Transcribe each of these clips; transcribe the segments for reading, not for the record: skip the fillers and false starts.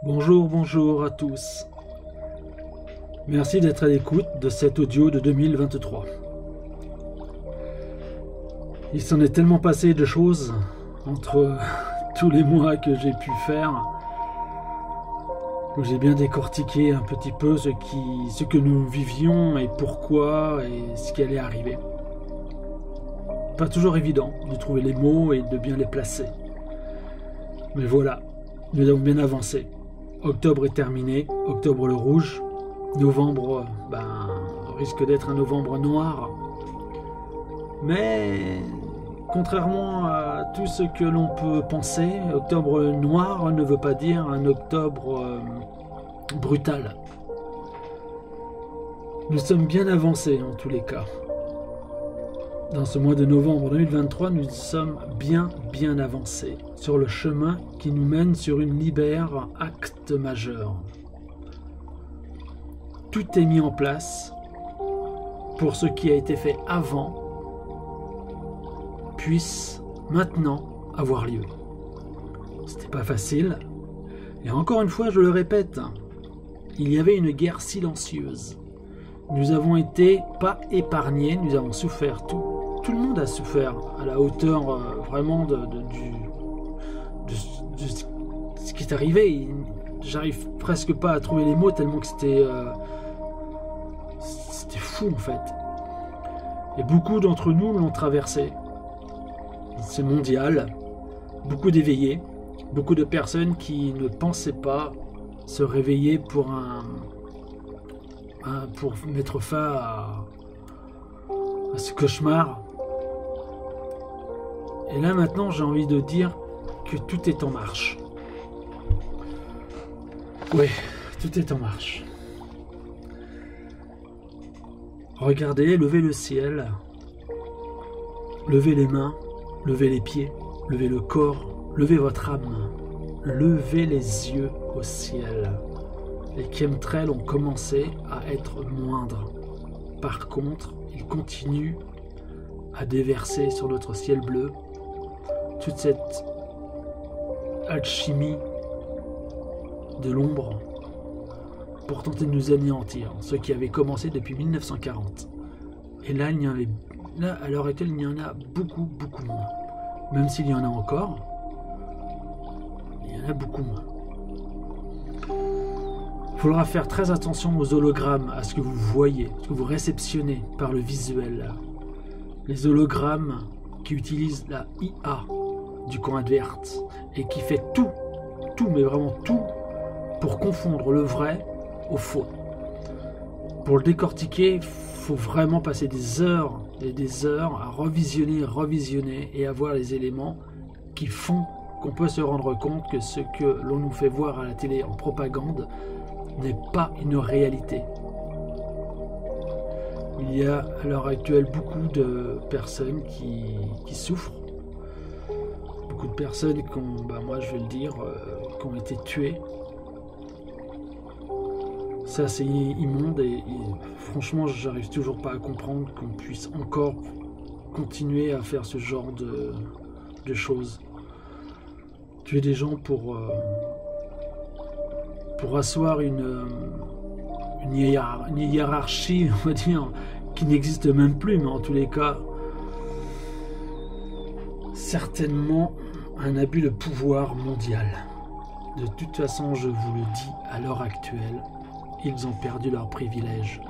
Bonjour, bonjour à tous. Merci d'être à l'écoute de cet audio de 2023. Il s'en est tellement passé de choses entre tous les mois que j'ai pu faire, où j'ai bien décortiqué un petit peu ce que nous vivions et pourquoi et ce qui allait arriver. Pas toujours évident de trouver les mots et de bien les placer. Mais voilà, nous avons bien avancé. Octobre est terminé, octobre le rouge. Novembre, risque d'être un novembre noir. Mais, contrairement à tout ce que l'on peut penser, octobre noir ne veut pas dire un octobre brutal. Nous sommes bien avancés en tous les cas. Dans ce mois de novembre 2023, nous sommes bien avancés sur le chemin qui nous mène sur une libère acte majeur. Tout est mis en place pour ce qui a été fait avant puisse maintenant avoir lieu. C'était pas facile, et encore une fois je le répète, il y avait une guerre silencieuse. Nous avons été pas épargnés, nous avons souffert tout le monde a souffert à la hauteur vraiment de ce qui est arrivé. J'arrive presque pas à trouver les mots tellement que c'était fou en fait. Et beaucoup d'entre nous l'ont traversé. C'est mondial, beaucoup d'éveillés, beaucoup de personnes qui ne pensaient pas se réveiller pour mettre fin à ce cauchemar. Et là maintenant j'ai envie de dire que tout est en marche. Oui, tout est en marche. Regardez, levez le ciel, levez les mains, levez les pieds, levez le corps, levez votre âme, levez les yeux au ciel. Les chemtrails ont commencé à être moindres. Par contre, ils continuent à déverser sur notre ciel bleu toute cette alchimie de l'ombre pour tenter de nous anéantir, ce qui avait commencé depuis 1940. Et là, à l'heure actuelle, il y en a beaucoup moins. Même s'il y en a encore, il y en a beaucoup moins. Il faudra faire très attention aux hologrammes, à ce que vous voyez, ce que vous réceptionnez par le visuel. Les hologrammes qui utilisent la IA du camp adverse et qui fait tout, mais vraiment tout, pour confondre le vrai au faux. Pour le décortiquer, il faut vraiment passer des heures et des heures à revisionner et avoir les éléments qui font qu'on peut se rendre compte que ce que l'on nous fait voir à la télé en propagande n'est pas une réalité. Il y a à l'heure actuelle beaucoup de personnes qui souffrent, beaucoup de personnes qui ont, moi je vais le dire, qui ont été tuées. Ça c'est immonde et franchement j'arrive toujours pas à comprendre qu'on puisse encore continuer à faire ce genre de choses. Tuer des gens pour asseoir une hiérarchie, on va dire, qui n'existe même plus, mais en tous les cas, certainement un abus de pouvoir mondial. De toute façon, je vous le dis, à l'heure actuelle, ils ont perdu leurs privilèges.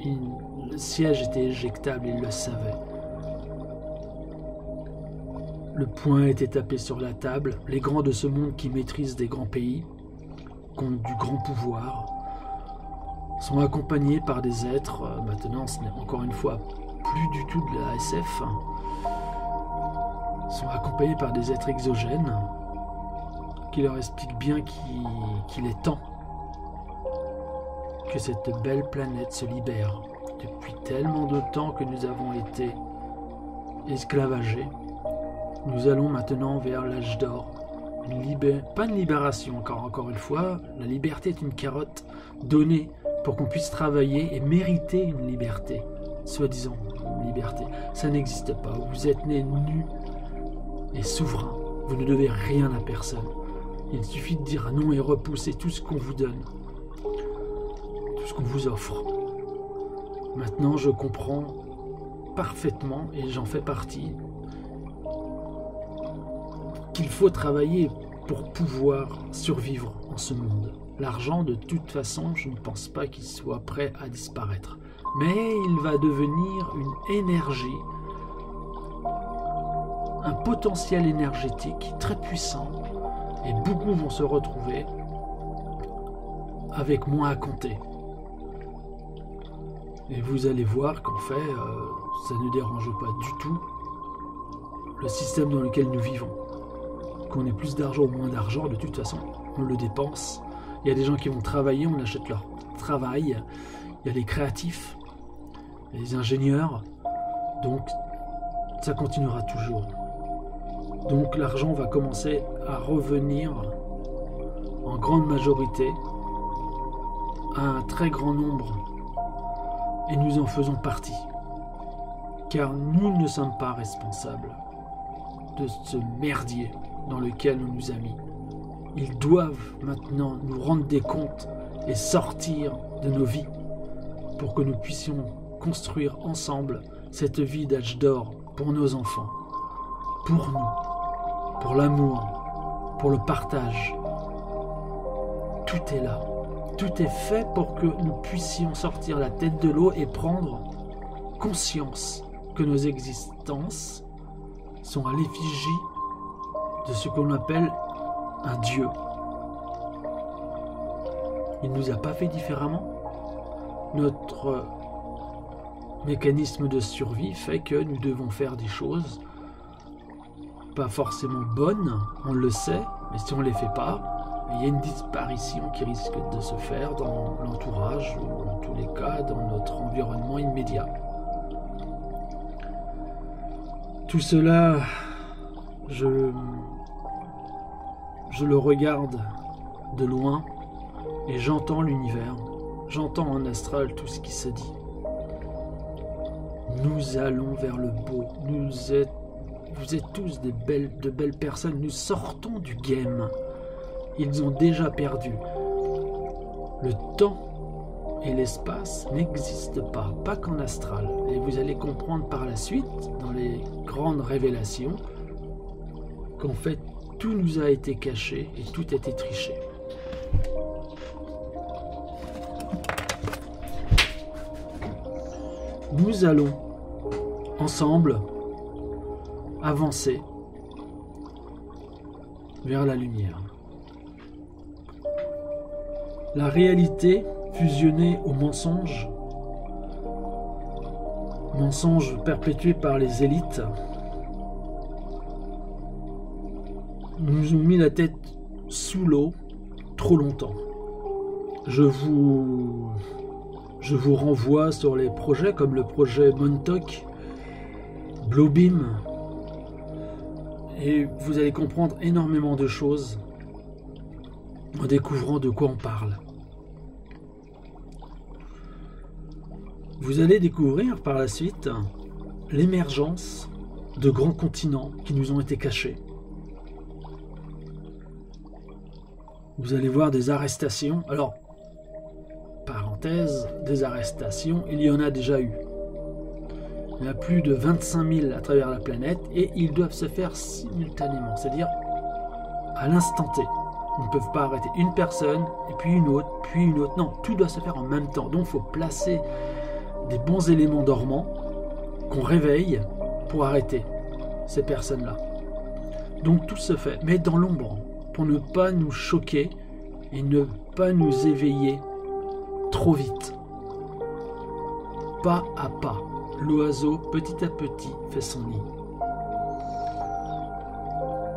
Le siège était éjectable, ils le savaient. Le poing était tapé sur la table. Les grands de ce monde qui maîtrisent des grands pays, qui ont du grand pouvoir, sont accompagnés par des êtres, maintenant ce n'est encore une fois plus du tout de la SF, sont accompagnés par des êtres exogènes qui leur expliquent bien qu'il est temps que cette belle planète se libère. Depuis tellement de temps que nous avons été esclavagés, nous allons maintenant vers l'âge d'or. Pas une libération, encore une fois, la liberté est une carotte donnée pour qu'on puisse travailler et mériter une liberté, soi-disant une liberté. Ça n'existe pas, vous êtes né nu et souverain, vous ne devez rien à personne. Il suffit de dire non et repousser tout ce qu'on vous donne, tout ce qu'on vous offre. Maintenant, je comprends parfaitement, et j'en fais partie, qu'il faut travailler pour pouvoir survivre en ce monde. L'argent, de toute façon, je ne pense pas qu'il soit prêt à disparaître. Mais il va devenir une énergie, un potentiel énergétique très puissant, et beaucoup vont se retrouver avec moins à compter. Et vous allez voir qu'en fait, ça ne dérange pas du tout le système dans lequel nous vivons. Qu'on ait plus d'argent ou moins d'argent, de toute façon, on le dépense. Il y a des gens qui vont travailler, on achète leur travail. Il y a les créatifs, il y a les ingénieurs. Donc, ça continuera toujours. Donc, l'argent va commencer à revenir en grande majorité à un très grand nombre. Et nous en faisons partie. Car nous ne sommes pas responsables de ce merdier dans lequel on nous a mis. Ils doivent maintenant nous rendre des comptes et sortir de nos vies pour que nous puissions construire ensemble cette vie d'âge d'or pour nos enfants, pour nous, pour l'amour, pour le partage. Tout est là. Tout est fait pour que nous puissions sortir la tête de l'eau et prendre conscience que nos existences sont à l'effigie de ce qu'on appelle un Dieu. Il ne nous a pas fait différemment. Notre mécanisme de survie fait que nous devons faire des choses pas forcément bonnes, on le sait, mais si on ne les fait pas, il y a une disparition qui risque de se faire dans l'entourage ou en tous les cas dans notre environnement immédiat. Tout cela, je le regarde de loin et j'entends l'univers, j'entends en astral tout ce qui se dit. Nous allons vers le beau, vous êtes tous de belles personnes, nous sortons du game. Ils ont déjà perdu. Le temps et l'espace n'existent pas qu'en astral. Et vous allez comprendre par la suite, dans les grandes révélations, qu'en fait, tout nous a été caché et tout a été triché. Nous allons, ensemble, avancer vers la lumière. La réalité fusionnée au mensonge perpétué par les élites, nous ont mis la tête sous l'eau trop longtemps. Je vous renvoie sur les projets comme le projet Montauk, Bluebeam, et vous allez comprendre énormément de choses en découvrant de quoi on parle. Vous allez découvrir par la suite l'émergence de grands continents qui nous ont été cachés. Vous allez voir des arrestations. Alors, parenthèse, des arrestations, il y en a déjà eu. Il y en a plus de 25 000 à travers la planète et ils doivent se faire simultanément, c'est-à-dire à l'instant T. Ils ne peuvent pas arrêter une personne, et puis une autre, puis une autre. Non, tout doit se faire en même temps. Donc il faut placer des bons éléments dormants qu'on réveille pour arrêter ces personnes-là. Donc tout se fait, mais dans l'ombre, pour ne pas nous choquer et ne pas nous éveiller trop vite. Pas à pas, l'oiseau petit à petit fait son nid.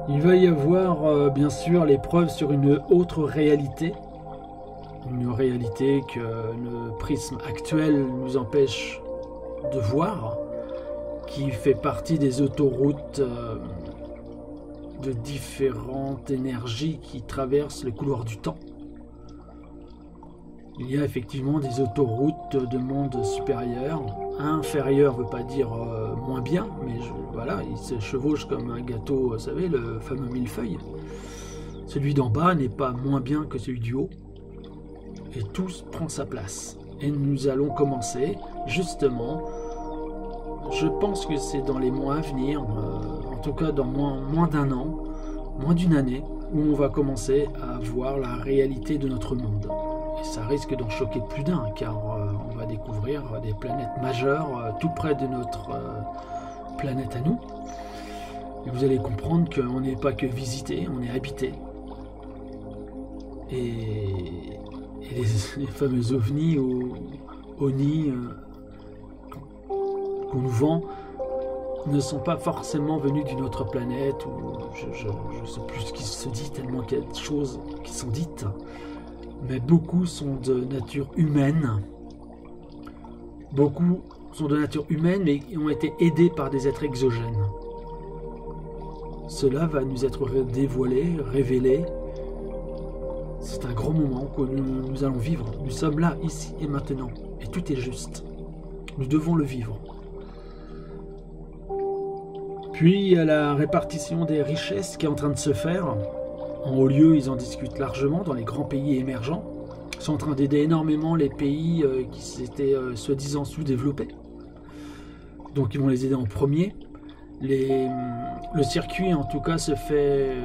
Il va y avoir bien sûr les preuves sur une autre réalité. Une réalité que le prisme actuel nous empêche de voir, qui fait partie des autoroutes de différentes énergies qui traversent le couloir du temps. Il y a effectivement des autoroutes de monde supérieur. Inférieur ne veut pas dire moins bien, mais voilà, il se chevauche comme un gâteau, vous savez, le fameux millefeuille. Celui d'en bas n'est pas moins bien que celui du haut. Et tout prend sa place. Et nous allons commencer, justement, je pense que c'est dans les mois à venir, en tout cas dans moins d'un an, moins d'une année, où on va commencer à voir la réalité de notre monde. Et ça risque d'en choquer plus d'un, car on va découvrir des planètes majeures tout près de notre planète à nous. Et vous allez comprendre qu'on n'est pas que visité, on est habité. Et les fameux ovnis ou ONI qu'on nous vend ne sont pas forcément venus d'une autre planète, ou je ne sais plus ce qui se dit, tellement qu'il y a des choses qui sont dites, mais beaucoup sont de nature humaine. Beaucoup sont de nature humaine, mais ont été aidés par des êtres exogènes. Cela va nous être dévoilé, révélé. C'est un grand moment que nous allons vivre. Nous sommes là, ici et maintenant, et tout est juste. Nous devons le vivre. Puis il y a la répartition des richesses qui est en train de se faire. En haut lieu, ils en discutent largement dans les grands pays émergents. Ils sont en train d'aider énormément les pays qui s'étaient soi-disant sous-développés. Donc ils vont les aider en premier. Le circuit en tout cas se fait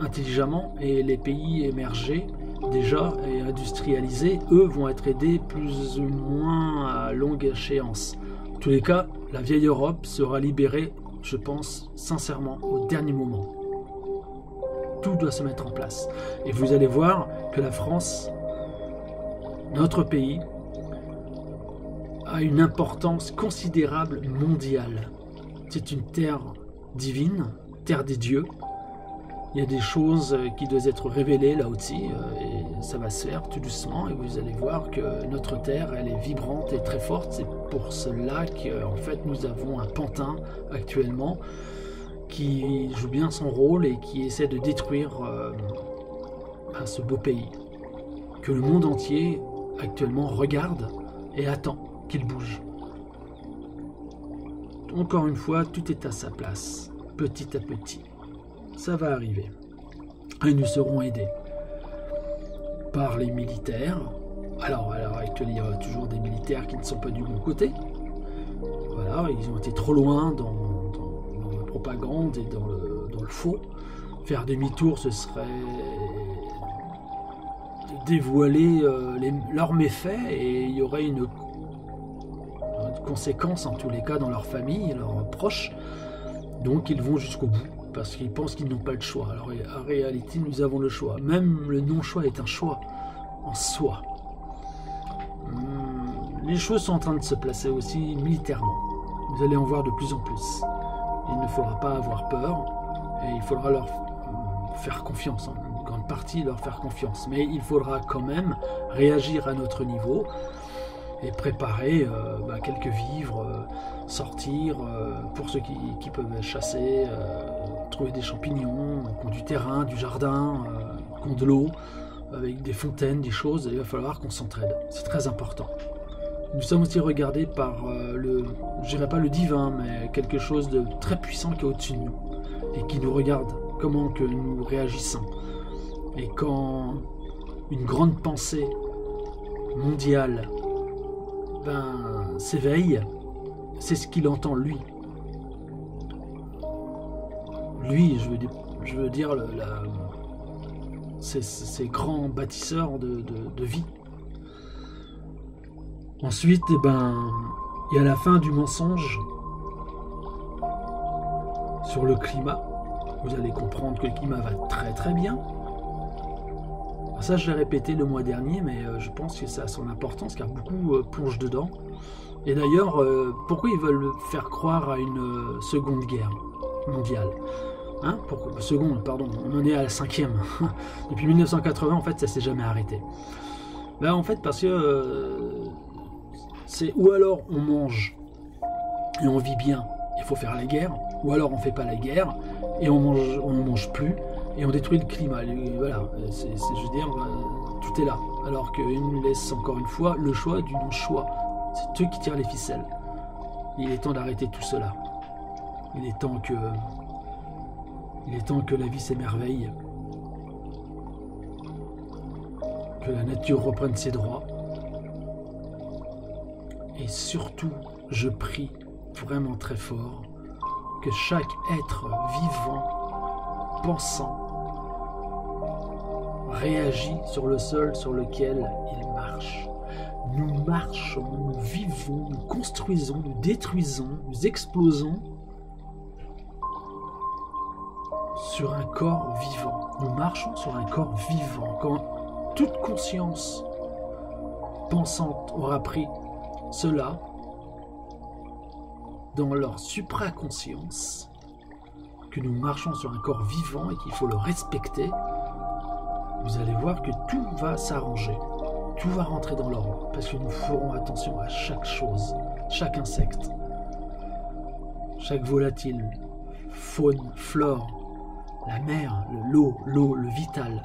intelligemment, et les pays émergés déjà et industrialisés, eux, vont être aidés plus ou moins à longue échéance. En tous les cas, la vieille Europe sera libérée, je pense sincèrement, au dernier moment. Tout doit se mettre en place. Et vous allez voir que la France, notre pays, a une importance considérable mondiale. C'est une terre divine, terre des dieux. Il y a des choses qui doivent être révélées là aussi, et ça va se faire tout doucement, et vous allez voir que notre terre, elle est vibrante et très forte. C'est pour cela qu'en fait nous avons un pantin actuellement qui joue bien son rôle et qui essaie de détruire ce beau pays que le monde entier actuellement regarde et attend qu'il bouge. Encore une fois, tout est à sa place, petit à petit. Ça va arriver. Et nous serons aidés par les militaires. Alors, à l'heure actuelle, il y a toujours des militaires qui ne sont pas du bon côté. Voilà, ils ont été trop loin dans la propagande et dans le faux. Faire demi-tour, ce serait dévoiler leurs méfaits, et il y aurait une conséquence en tous les cas dans leur famille, leurs proches. Donc ils vont jusqu'au bout, parce qu'ils pensent qu'ils n'ont pas le choix. Alors en réalité, nous avons le choix. Même le non-choix est un choix en soi. Les choses sont en train de se placer aussi militairement. Vous allez en voir de plus en plus. Il ne faudra pas avoir peur, et il faudra leur faire confiance. En une grande partie, leur faire confiance. Mais il faudra quand même réagir à notre niveau et préparer quelques vivres, sortir, pour ceux qui peuvent chasser, trouver des champignons, qui ont du terrain, du jardin, qui ont de l'eau, avec des fontaines, des choses. Il va falloir qu'on s'entraide. C'est très important. Nous sommes aussi regardés par je dirais pas le divin, mais quelque chose de très puissant qui est au-dessus de nous et qui nous regarde comment que nous réagissons. Et quand une grande pensée mondiale s'éveille, c'est ce qu'il entend lui. Lui, je veux dire ces grands bâtisseurs de vie. Ensuite, il y a la fin du mensonge sur le climat. Vous allez comprendre que le climat va très très bien. Ça, je l'ai répété le mois dernier, mais je pense que ça a son importance, car beaucoup plongent dedans. Et d'ailleurs, pourquoi ils veulent faire croire à une seconde guerre mondiale, seconde, pardon, on en est à la 5e. Depuis 1980, en fait, ça s'est jamais arrêté. En fait, parce que c'est ou alors on mange et on vit bien, il faut faire la guerre, ou alors on fait pas la guerre et on mange plus et on détruit le climat. Et voilà, je veux dire, tout est là. Alors qu'ils nous laissent encore une fois le choix du non-choix. C'est eux qui tirent les ficelles. Il est temps d'arrêter tout cela. Il est temps que la vie s'émerveille que la nature reprenne ses droits. Et surtout, je prie vraiment très fort que chaque être vivant, pensant, réagit sur le sol sur lequel il marche. Nous marchons, nous vivons, nous construisons, nous détruisons, nous explosons sur un corps vivant. Nous marchons sur un corps vivant. Quand toute conscience pensante aura pris cela dans leur supraconscience, que nous marchons sur un corps vivant et qu'il faut le respecter, vous allez voir que tout va s'arranger. Tout va rentrer dans l'ordre, parce que nous ferons attention à chaque chose, chaque insecte, chaque volatile, faune, flore, la mer, l'eau, le vital.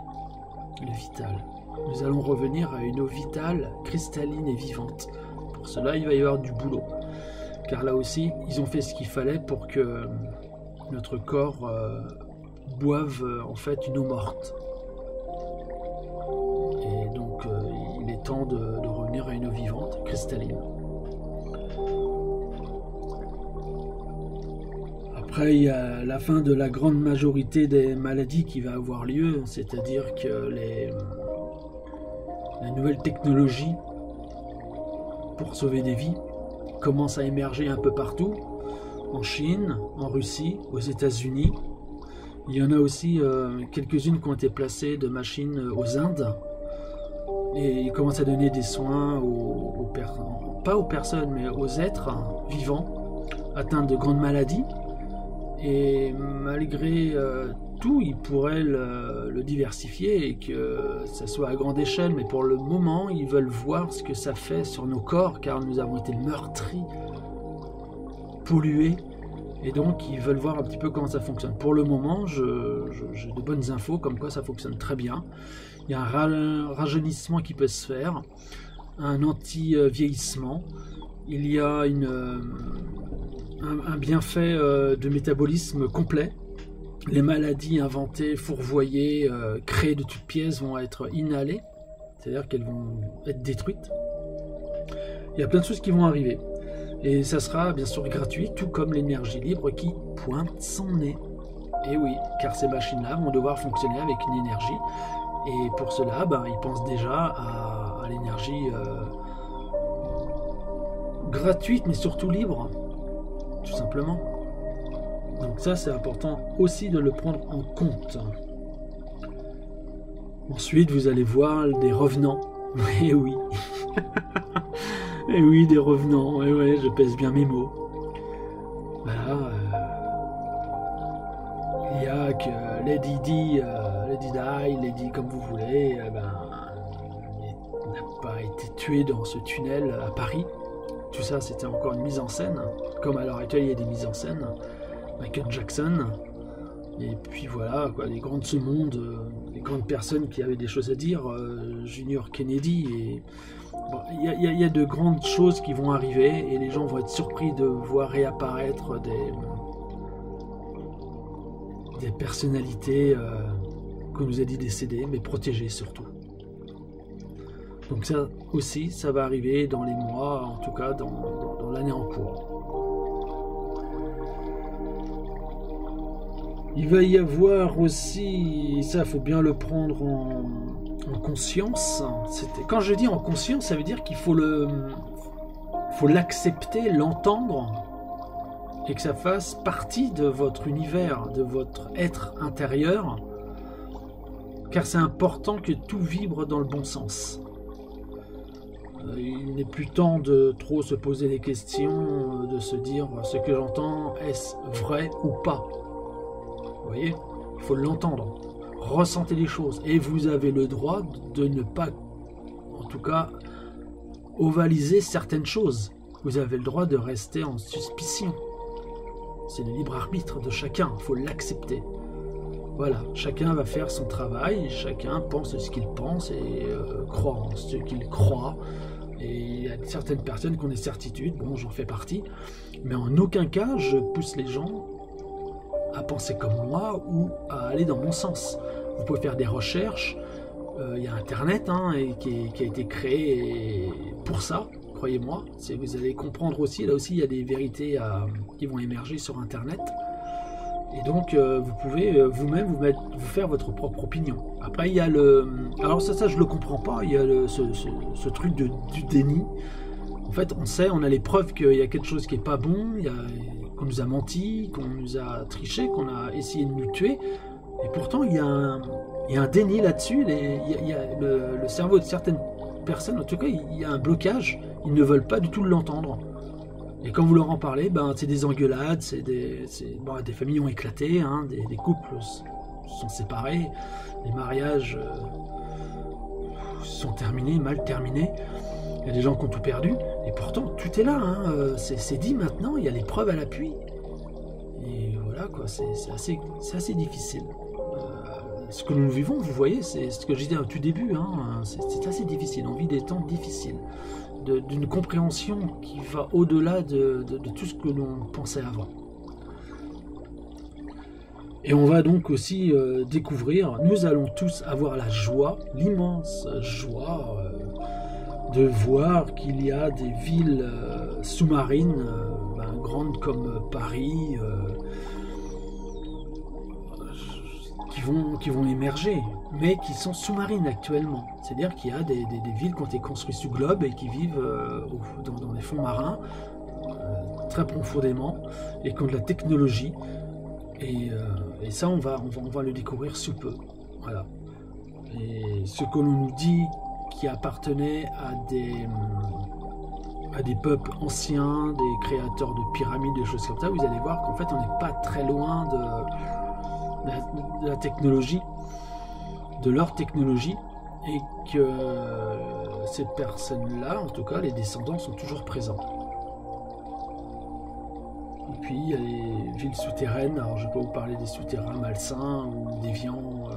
Le vital. Nous allons revenir à une eau vitale, cristalline et vivante. Pour cela, il va y avoir du boulot. Car là aussi, ils ont fait ce qu'il fallait pour que notre corps boive en fait une eau morte. Et donc, il est temps de revenir à une eau vivante, cristalline. Après, il y a la fin de la grande majorité des maladies qui va avoir lieu, c'est-à-dire que la nouvelle technologie pour sauver des vies commence à émerger un peu partout, en Chine, en Russie, aux États-Unis. Il y en a aussi quelques-unes qui ont été placées de machines aux Indes. Et ils commencent à donner des soins pas aux personnes, mais aux êtres vivants atteints de grandes maladies. Et malgré tout, ils pourraient le diversifier et que ça soit à grande échelle. Mais pour le moment, ils veulent voir ce que ça fait sur nos corps, car nous avons été meurtris, pollués. Et donc, ils veulent voir un petit peu comment ça fonctionne. Pour le moment, j'ai de bonnes infos, comme quoi ça fonctionne très bien. Il y a un rajeunissement qui peut se faire, un anti-vieillissement. Il y a un bienfait de métabolisme complet. Les maladies inventées, fourvoyées, créées de toutes pièces vont être inhalées, c'est-à-dire qu'elles vont être détruites. Il y a plein de choses qui vont arriver. Et ça sera bien sûr gratuit, tout comme l'énergie libre qui pointe son nez. Et oui, car ces machines-là vont devoir fonctionner avec une énergie. Et pour cela, ils pensent déjà à l'énergie gratuite, mais surtout libre, tout simplement. Donc ça, c'est important aussi de le prendre en compte. Ensuite, vous allez voir des revenants. Et oui. Et oui, des revenants. Et ouais, je pèse bien mes mots. Voilà. Il y a que Lady Di, Lady comme vous voulez, n'a pas été tué dans ce tunnel à Paris. Tout ça, c'était encore une mise en scène. Comme à l'heure actuelle, il y a des mises en scène. Michael Jackson. Et puis voilà, quoi, les grands de ce monde, les grandes personnes qui avaient des choses à dire, Junior Kennedy. Et bon, il y a de grandes choses qui vont arriver et les gens vont être surpris de voir réapparaître des personnalités qu'on nous a dit décédées, mais protégées surtout. Donc ça aussi, ça va arriver dans les mois, en tout cas dans l'année en cours. Il va y avoir aussi, ça faut bien le prendre en conscience. Quand je dis en conscience, ça veut dire qu'il faut l'accepter, l'entendre, et que ça fasse partie de votre univers, de votre être intérieur, car c'est important que tout vibre dans le bon sens. Il n'est plus temps de trop se poser des questions, de se dire ce que j'entends, est-ce vrai ou pas? Vous voyez, il faut l'entendre, ressentez les choses, et vous avez le droit de ne pas, en tout cas, ovaliser certaines choses. Vous avez le droit de rester en suspicion. C'est le libre arbitre de chacun, il faut l'accepter. Voilà, chacun va faire son travail, chacun pense ce qu'il pense et croit en ce qu'il croit. Et il y a certaines personnes qui ont des certitudes, bon, j'en fais partie, mais en aucun cas je pousse les gens à penser comme moi ou à aller dans mon sens. Vous pouvez faire des recherches, Il y a Internet hein, et qui a été créé pour ça, croyez-moi. Vous allez comprendre aussi, là aussi il y a des vérités qui vont émerger sur Internet. Et donc vous pouvez vous-même vous faire votre propre opinion. Après il y a alors ça je le comprends pas, il y a ce truc du déni. En fait on sait, on a les preuves qu'il y a quelque chose qui est pas bon, qu'on nous a menti, qu'on nous a triché, qu'on a essayé de nous tuer. Et pourtant il y a un déni là-dessus. Il y a le cerveau de certaines personnes, en tout cas il y a un blocage, ils ne veulent pas du tout l'entendre. Et quand vous leur en parlez, c'est des engueulades, des familles ont éclaté, hein, des couples sont séparés, les mariages sont terminés, mal terminés, il y a des gens qui ont tout perdu, et pourtant tout est là, hein, c'est dit maintenant, il y a les preuves à l'appui. Et voilà quoi, c'est assez difficile. Ce que nous vivons, vous voyez, c'est ce que je disais au tout début, hein, c'est assez difficile, on vit des temps difficiles. D'une compréhension qui va au-delà de tout ce que l'on pensait avant. Et on va donc aussi découvrir, nous allons tous avoir la joie, l'immense joie de voir qu'il y a des villes sous-marines, grandes comme Paris, qui vont émerger, mais qui sont sous-marines actuellement. C'est-à-dire qu'il y a des villes qui ont été construites sous globe et qui vivent dans les fonds marins très profondément et qui ont de la technologie. Et ça, on va le découvrir sous peu. Voilà. Et ce que l'on nous dit qui appartenait à des peuples anciens, des créateurs de pyramides, des choses comme ça, vous allez voir qu'en fait, on n'est pas très loin de la technologie, de leur technologie, et que ces personnes-là, en tout cas les descendants, sont toujours présents. Et puis il y a les villes souterraines, alors je ne vais pas vous parler des souterrains malsains ou déviants,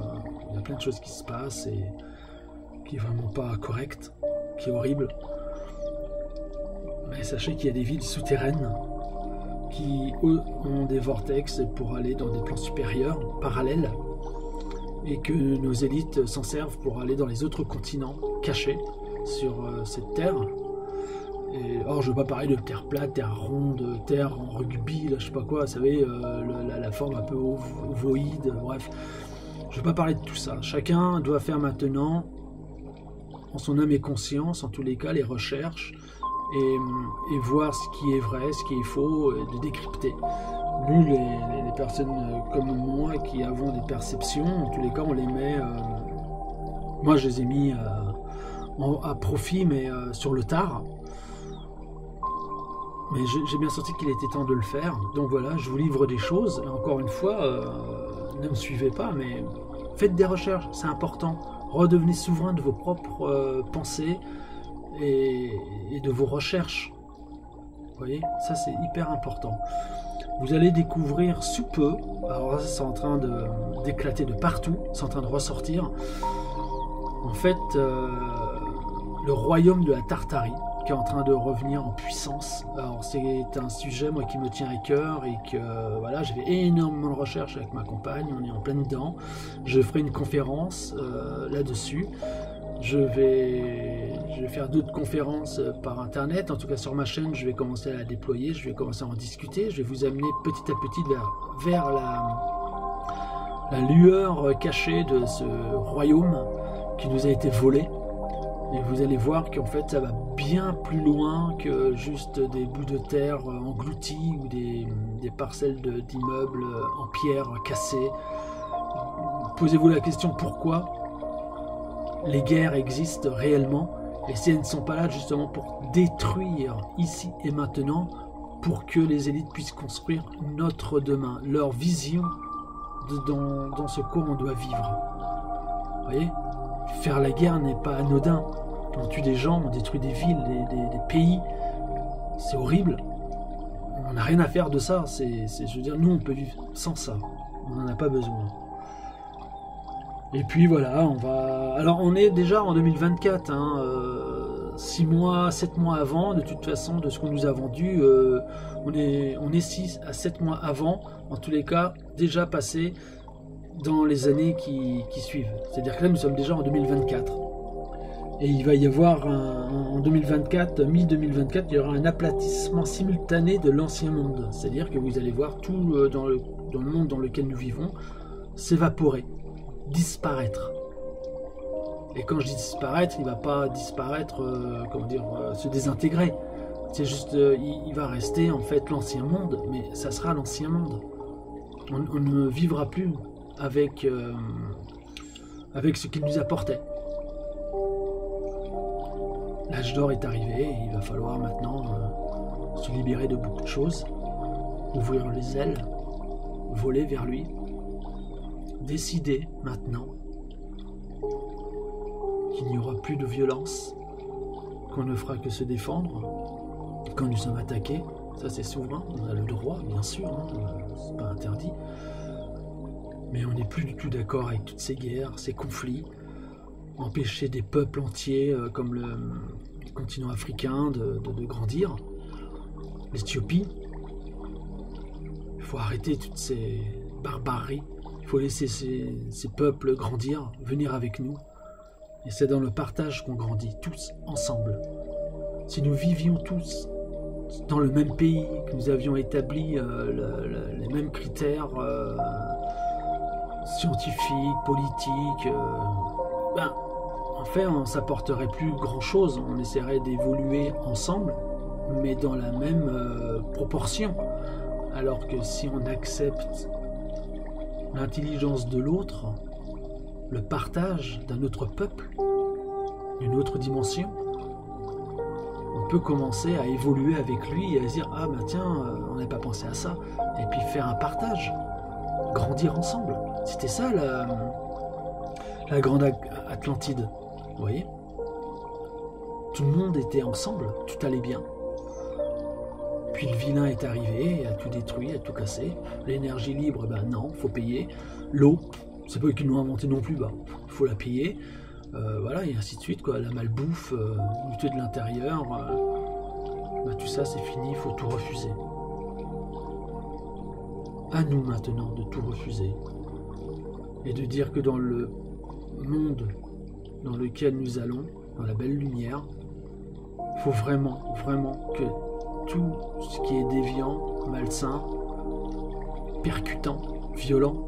il y a plein de choses qui se passent et qui est vraiment pas correct, qui est horrible. Mais sachez qu'il y a des villes souterraines qui, eux, ont des vortex pour aller dans des plans supérieurs, parallèles, et que nos élites s'en servent pour aller dans les autres continents cachés sur cette terre. Et, or, je ne veux pas parler de terre plate, terre ronde, terre en rugby, là, je sais pas quoi, vous savez, la forme un peu ovoïde, bref. Je ne veux pas parler de tout ça. Chacun doit faire maintenant, en son âme et conscience, en tous les cas, les recherches, et voir ce qui est vrai, ce qui est faux, et de décrypter. Nous, les personnes comme moi qui avons des perceptions, en tous les cas, on les met... moi, je les ai mis à profit, mais sur le tard. Mais j'ai bien senti qu'il était temps de le faire. Donc voilà, je vous livre des choses. Et encore une fois, ne me suivez pas, mais faites des recherches, c'est important. Redevenez souverain de vos propres pensées et de vos recherches. Vous voyez, ça c'est hyper important. Vous allez découvrir sous peu, alors là c'est en train d'éclater de partout, c'est en train de ressortir, en fait le royaume de la Tartarie qui est en train de revenir en puissance. Alors c'est un sujet moi qui me tient à cœur et que voilà, j'ai fait énormément de recherches avec ma compagne, on est en plein dedans. Je ferai une conférence là-dessus. Je vais faire d'autres conférences par internet, en tout cas sur ma chaîne, je vais commencer à la déployer, je vais commencer à en discuter, je vais vous amener petit à petit vers la lueur cachée de ce royaume qui nous a été volé. Et vous allez voir qu'en fait ça va bien plus loin que juste des bouts de terre engloutis ou des parcelles d'immeubles en pierre cassées. Posez-vous la question pourquoi les guerres existent réellement, et si elles ne sont pas là justement pour détruire ici et maintenant, pour que les élites puissent construire notre demain, leur vision dans ce quoi on doit vivre. Vous voyez, faire la guerre n'est pas anodin. On tue des gens, on détruit des villes, des pays, c'est horrible. On n'a rien à faire de ça. Je veux dire, nous on peut vivre sans ça, on n'en a pas besoin. Et puis voilà, alors on est déjà en 2024, hein, 6 mois, 7 mois avant, de toute façon, de ce qu'on nous a vendu, on est 6 à 7 mois avant, en tous les cas, déjà passé dans les années qui suivent. C'est-à-dire que là, nous sommes déjà en 2024. Et il va y avoir, en 2024, mi-2024, il y aura un aplatissement simultané de l'ancien monde. C'est-à-dire que vous allez voir tout dans le monde dans lequel nous vivons s'évaporer, disparaître. Et quand je dis disparaître, il ne va pas disparaître, se désintégrer. C'est juste, il va rester en fait l'ancien monde, mais ça sera l'ancien monde. On ne vivra plus avec ce qu'il nous apportait. L'âge d'or est arrivé et il va falloir maintenant se libérer de beaucoup de choses, ouvrir les ailes, voler vers lui, décider maintenant qu'il n'y aura plus de violence, qu'on ne fera que se défendre quand nous sommes attaqués. Ça c'est souverain, on a le droit bien sûr, hein, c'est pas interdit. Mais on n'est plus du tout d'accord avec toutes ces guerres, ces conflits, empêcher des peuples entiers comme le continent africain de grandir, l'Éthiopie. Il faut arrêter toutes ces barbaries, il faut laisser ces peuples grandir, venir avec nous. Et c'est dans le partage qu'on grandit, tous ensemble. Si nous vivions tous dans le même pays, que nous avions établi les mêmes critères scientifiques, politiques, en fait, on ne s'apporterait plus grand-chose. On essaierait d'évoluer ensemble, mais dans la même proportion. Alors que si on accepte l'intelligence de l'autre, le partage d'un autre peuple, d'une autre dimension, on peut commencer à évoluer avec lui et à se dire « Ah ben tiens, on n'avait pas pensé à ça » et puis faire un partage, grandir ensemble. C'était ça la grande Atlantide, vous voyez? Tout le monde était ensemble, tout allait bien. Puis le vilain est arrivé, a tout détruit, a tout cassé. L'énergie libre, ben non, faut payer. L'eau, c'est pas eux qui l'ont inventé non plus, bah, faut la payer. Voilà, et ainsi de suite, quoi. La malbouffe, lutter de l'intérieur, tout ça c'est fini, il faut tout refuser. À nous maintenant de tout refuser. Et de dire que dans le monde dans lequel nous allons, dans la belle lumière, il faut vraiment, vraiment que tout ce qui est déviant, malsain, percutant, violent,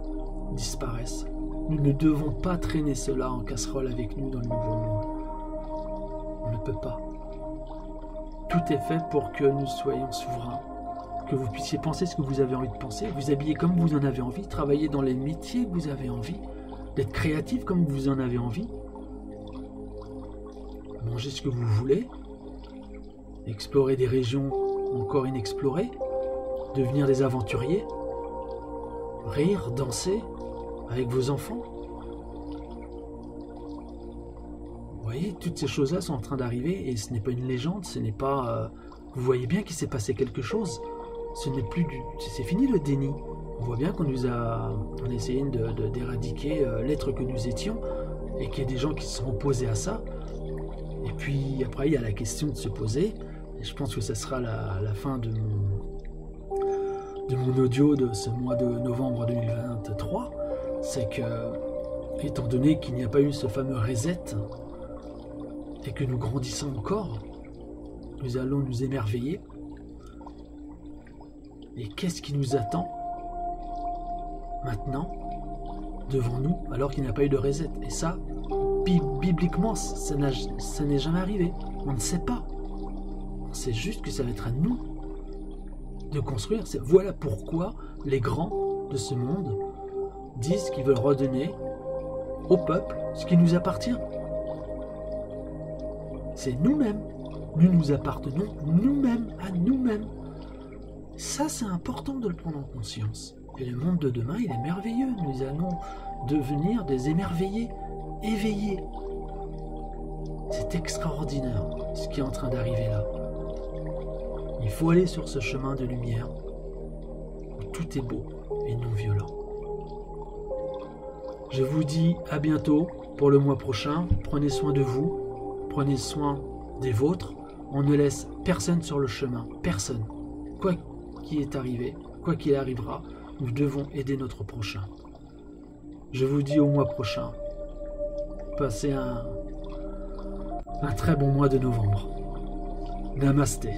disparaisse. Nous ne devons pas traîner cela en casserole avec nous dans le nouveau monde. On ne peut pas. Tout est fait pour que nous soyons souverains, que vous puissiez penser ce que vous avez envie de penser, vous habiller comme vous en avez envie, travailler dans les métiers que vous avez envie, d'être créatif comme vous en avez envie, manger ce que vous voulez, explorer des régions encore inexplorées, devenir des aventuriers, rire, danser avec vos enfants. Vous voyez, toutes ces choses-là sont en train d'arriver et ce n'est pas une légende, ce n'est pas... vous voyez bien qu'il s'est passé quelque chose. Ce n'est plus du... C'est fini le déni. On voit bien qu'on a essayé d'éradiquer l'être que nous étions et qu'il y a des gens qui se sont opposés à ça. Et puis après, il y a la question de se poser. Et je pense que ça sera la fin de mon audio de ce mois de novembre 2023. C'est que, étant donné qu'il n'y a pas eu ce fameux reset et que nous grandissons encore, nous allons nous émerveiller. Et qu'est-ce qui nous attend maintenant devant nous alors qu'il n'y a pas eu de reset? Et ça, bibliquement, ça n'est jamais arrivé. On ne sait pas. On sait juste que ça va être à nous de construire. Voilà pourquoi les grands de ce monde disent qu'ils veulent redonner au peuple ce qui nous appartient. C'est nous-mêmes. Nous appartenons nous-mêmes à nous-mêmes. Ça, c'est important de le prendre en conscience. Et le monde de demain, il est merveilleux. Nous allons devenir des émerveillés, éveillés. C'est extraordinaire ce qui est en train d'arriver là. Il faut aller sur ce chemin de lumière où tout est beau et non violent. Je vous dis à bientôt pour le mois prochain. Prenez soin de vous, prenez soin des vôtres. On ne laisse personne sur le chemin, personne. Quoi qu'il est arrivé, quoi qu'il arrivera, nous devons aider notre prochain. Je vous dis au mois prochain. Passez un très bon mois de novembre. Namasté.